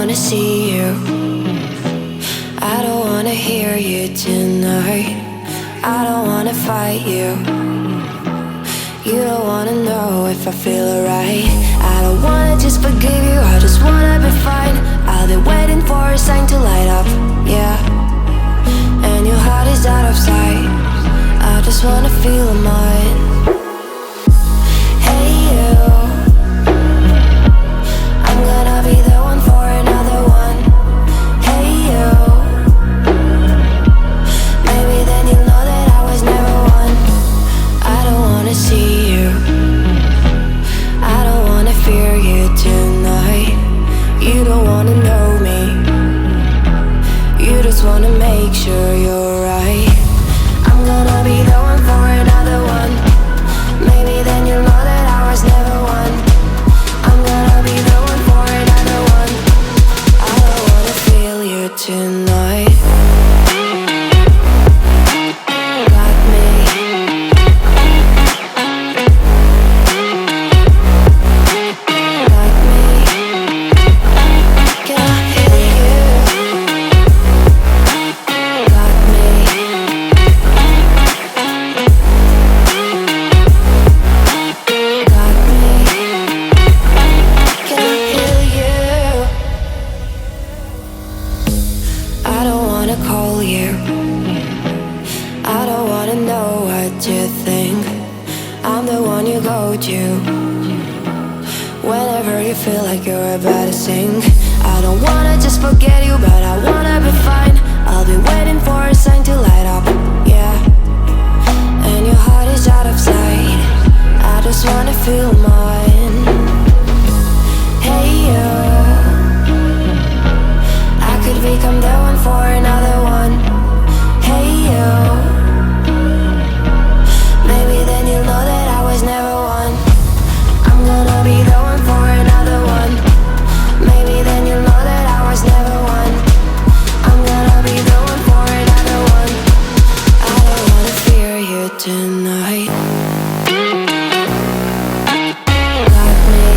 wanna see you. I don't wanna hear you tonight. I don't wanna fight you. You don't wanna know if I feel alright. I don't wanna just forgive you, I just wanna be fine. I'll be waiting for a sign to light up, yeah. And your heart is out of sight. I just wanna feel mine. Hey you, I'm gonna be the one for another one. Hey you, maybe then you'll know that I was never one. I don't wanna see you, I don't wanna fear you tonight. You don't wanna know me, you just wanna make sure you're right. I'm gonna be the one for another one. Maybe then you'll know that I was never one. I'm gonna be the one for another one. I don't wanna feel you tonight. Got me. Got me. Can I hear you? Got me. Got me. Can I hear you? I don't wanna call you. I don't wanna know what you think. I'm the one you go to whenever you feel like you're about to sink. I don't wanna just forget you, but I wanna be fine. I'll be waiting for a sign to light up, yeah. And your heart is out of sight. I just wanna feel mine. Hey you, I could become the one for another one. Hey you, maybe then you'll know that I was never one. I'm gonna be the one for another one. Maybe then you'll know that I was never one. I'm gonna be the one for another one. I don't wanna fear you tonight. Got me. Got me.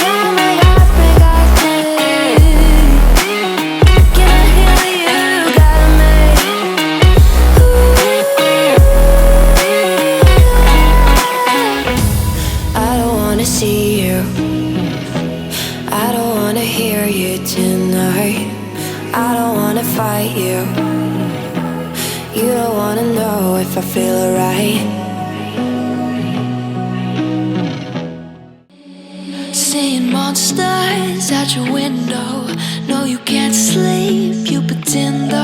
Got me, got me, got me. Can I hear you? Got me. I don't wanna see you. I don't wanna hear you tonight. I don't wanna fight you. You don't wanna know if I feel alright. Seeing monsters at your window. No, you can't sleep, you pretend though.